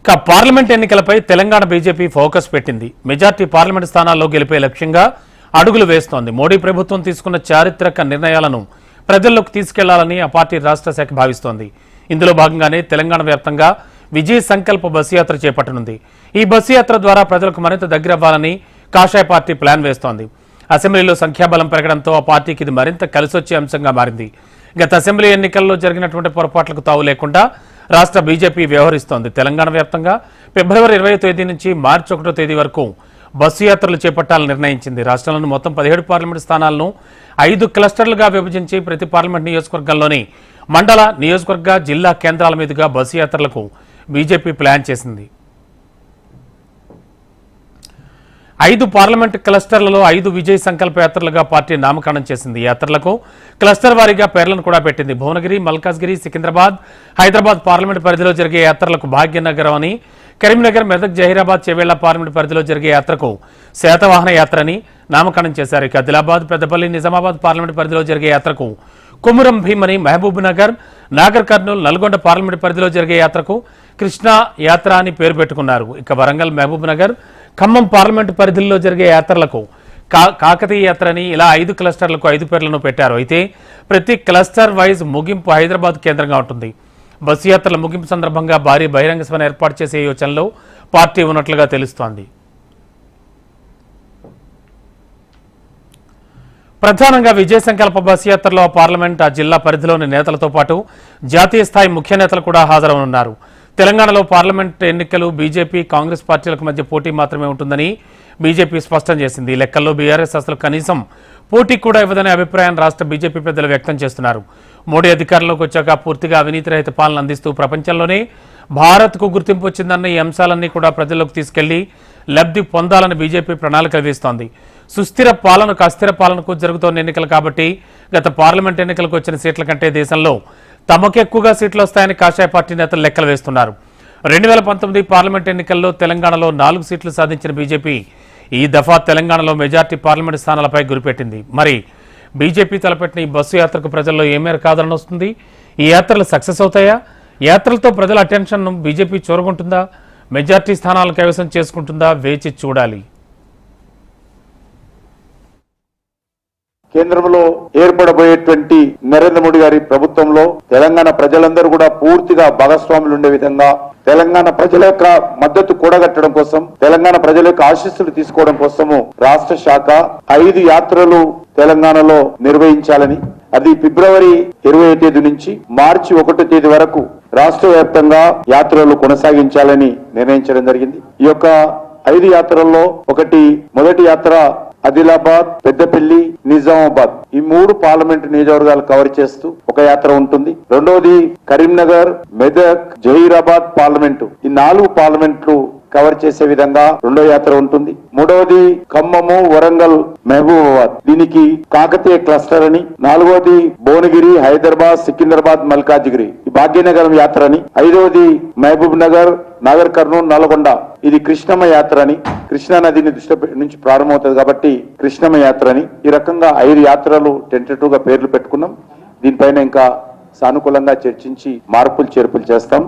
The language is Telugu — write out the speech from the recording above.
పార్లమెంట్ ఎన్నికలపై తెలంగాణ బీజేపీ ఫోకస్ పెట్టింది. మెజార్టీ పార్లమెంట్ స్థానాల్లో గెలిపే లక్ష్యంగా అడుగులు వేస్తోంది. మోడీ ప్రభుత్వం తీసుకున్న చారిత్రక నిర్ణయాలను ప్రజల్లోకి తీసుకెళ్లాలని ఆ పార్టీ రాష్ట్ర శాఖ భావిస్తోంది. ఇందులో భాగంగానే తెలంగాణ వ్యాప్తంగా విజయ్ సంకల్ప బస్సు యాత్ర చేపట్టనుంది. ఈ బస్సు యాత్ర ద్వారా ప్రజలకు మరింత దగ్గరవ్వాలని కాషాయ పార్టీ ప్లాన్ వేస్తోంది. అసెంబ్లీలో సంఖ్యాబలం పెరగడంతో ఆ పార్టీకి ఇది మరింత కలిసొచ్చే అంశంగా మారింది. గత అసెంబ్లీ ఎన్నికల్లో జరిగినటువంటి పొరపాట్లకు తావు లేకుండా రాష్ట్ర బీజేపీ వ్యవహరిస్తోంది. తెలంగాణ వ్యాప్తంగా ఫిబ్రవరి 20వ తేదీ నుంచి మార్చి 1వ తేదీ వరకు బస్సు యాత్రలు చేపట్టాలని నిర్ణయించింది. రాష్ట్రంలోని మొత్తం 17 పార్లమెంటు స్థానాలను 5 క్లస్టర్లుగా విభజించి ప్రతి పార్లమెంట్ నియోజకవర్గంలోని మండల, నియోజకవర్గ, జిల్లా కేంద్రాల మీదుగా బస్సు యాత్రలకు బీజేపీ ప్లాన్ చేసింది. 5 పార్లమెంట్ క్లస్టర్లలో 5 విజయ్ సంకల్ప యాత్రలుగా పార్టీ నామకరణం చేసింది. యాత్రలకు క్లస్టర్ వారీగా పేర్లను కూడా పెట్టింది. భువనగిరి, మల్కాజ్గిరి, సికింద్రాబాద్, హైదరాబాద్ పార్లమెంట్ పరిధిలో జరిగే యాత్రలకు భాగ్యనగరం అని, కరీంనగర్, మెదక్, జహీరాబాద్, చేవేళ్ల పార్లమెంట్ పరిధిలో జరిగే యాత్రకు శాతవాహన యాత్ర అని నామకరణం చేశారు. ఇక ఆదిలాబాద్, పెద్దపల్లి, నిజామాబాద్ పార్లమెంట్ పరిధిలో జరిగే యాత్రకు కుమురం భీమ్ అని, మహబూబ్ నగర్, నాగర్ కర్నూల్, నల్గొండ పార్లమెంట్ పరిధిలో జరిగే యాత్రకు కృష్ణా యాత్ర అని పేరు పెట్టుకున్నారు. ఇక వరంగల్, మహబూబ్ నగర్, ఖమ్మం పార్లమెంటు పరిధిలో జరిగే యాత్రలకు కాకతీయ యాత్ర అని ఇలా 5 క్లస్టర్లకు 5 పేర్లను పెట్టారు. అయితే ప్రతి క్లస్టర్ వైజ్ ముగింపు హైదరాబాద్ కేంద్రంగా ఉంటుంది. బస్సు యాత్రల ముగింపు సందర్భంగా భారీ బహిరంగ సభను ఏర్పాటు చేసే యోచనలో పార్టీ ఉన్నట్లుగా తెలుస్తోంది. ప్రధానంగా విజయ సంకల్ప బస్సు యాత్రలో పార్లమెంట్, ఆ జిల్లా పరిధిలోని నేతలతో పాటు జాతీయ స్థాయి ముఖ్య నేతలు కూడా హాజరవనున్నారు. తెలంగాణలో పార్లమెంట్ ఎన్నికలు బీజేపీ, కాంగ్రెస్ పార్టీలకు మధ్య పోటీ మాత్రమే ఉంటుందని బీజేపీ స్పష్టం చేసింది. లెక్కల్లో బీఆర్ఎస్ అసలు కనీసం పోటీ కూడా ఇవ్వదనే అభిప్రాయం రాష్ట్ర బీజేపీ పెద్దలు వ్యక్తం చేస్తున్నారు. మోడీ అధికారంలోకి వచ్చాక పూర్తిగా అవినీతి రహిత పాలన అందిస్తూ ప్రపంచంలోనే భారత్కు గుర్తింపు వచ్చిందన్న ఈ అంశాలన్నీ కూడా ప్రజల్లోకి తీసుకెళ్లి లబ్ధి పొందాలని బీజేపీ ప్రణాళికలు వేస్తోంది. సుస్థిర పాలనకు, అస్థిర పాలనకు జరుగుతోన్న ఎన్నికలు కాబట్టి గత పార్లమెంట్ ఎన్నికలకు వచ్చిన సీట్ల కంటే దేశంలో తమకు ఎక్కువగా సీట్లు వస్తాయని కాషాయ పార్టీ నేతలు లెక్కలు వేస్తున్నారు. 2019 పార్లమెంట్ ఎన్నికల్లో తెలంగాణలో 4 సీట్లు సాధించిన బీజేపీ ఈ దఫా తెలంగాణలో మెజార్టీ పార్లమెంటు స్థానాలపై గురిపెట్టింది. మరి బీజేపీ తలపెట్టిన ఈ బస్సు యాత్రకు ప్రజల్లో ఏ మేరకు ఆదరణ వస్తుంది? ఈ యాత్రలు సక్సెస్ అవుతాయా? యాత్రలతో ప్రజల అటెన్షన్ను బీజేపీ చూరగొంటుందా? మెజార్టీ స్థానాలను కైవసం చేసుకుంటుందా? వేచి చూడాలి. కేంద్రంలో ఏర్పడబోయేటువంటి నరేంద్ర మోడీ గారి ప్రభుత్వంలో తెలంగాణ ప్రజలందరూ కూడా పూర్తిగా భాగస్వాములు ఉండే విధంగా, తెలంగాణ ప్రజల యొక్క మద్దతు కూడగట్టడం కోసం, తెలంగాణ ప్రజల యొక్క ఆశీస్సులు తీసుకోవడం కోసము రాష్ట్ర శాఖ 5 యాత్రలు తెలంగాణలో నిర్వహించాలని, అది ఫిబ్రవరి 20వ తేదీ నుంచి మార్చి 1వ తేదీ వరకు రాష్ట్ర వ్యాప్తంగా యాత్రలు కొనసాగించాలని నిర్ణయించడం జరిగింది. ఈ యొక్క 5 యాత్రల్లో మొదటి యాత్ర ఆదిలాబాద్, పెద్దపల్లి, నిజామాబాద్ ఈ 3 పార్లమెంట్ నియోజకవర్గాలు కవర్ చేస్తూ ఒక యాత్ర ఉంటుంది. రెండవది కరీంనగర్, మెదక్, జహీరాబాద్ పార్లమెంటు ఈ 4 పార్లమెంట్లు కవర్ చేసే విధంగా రెండో యాత్ర ఉంటుంది. మూడవది ఖమ్మము, వరంగల్, మహబూబాబాద్ దీనికి కాకతీయ క్లస్టర్ అని. 4వది భువనగిరి, హైదరాబాద్, సికింద్రాబాద్, మల్కాజ్గిరి ఈ భాగ్యనగరం యాత్ర అని. 5వది మహబూబ్ నగర్, నాగర్ కర్నూల్, నల్గొండ ఇది కృష్ణమ్మ యాత్ర అని. కృష్ణా నదిని దృష్టి నుంచి ప్రారంభమవుతుంది కాబట్టి కృష్ణమ్మ యాత్ర అని. ఈ రకంగా 5 యాత్రలు టెంటేటివ్ గా పేర్లు పెట్టుకున్నాం. దీనిపైన ఇంకా సానుకూలంగా చర్చించి మార్పులు చేర్పులు చేస్తాం.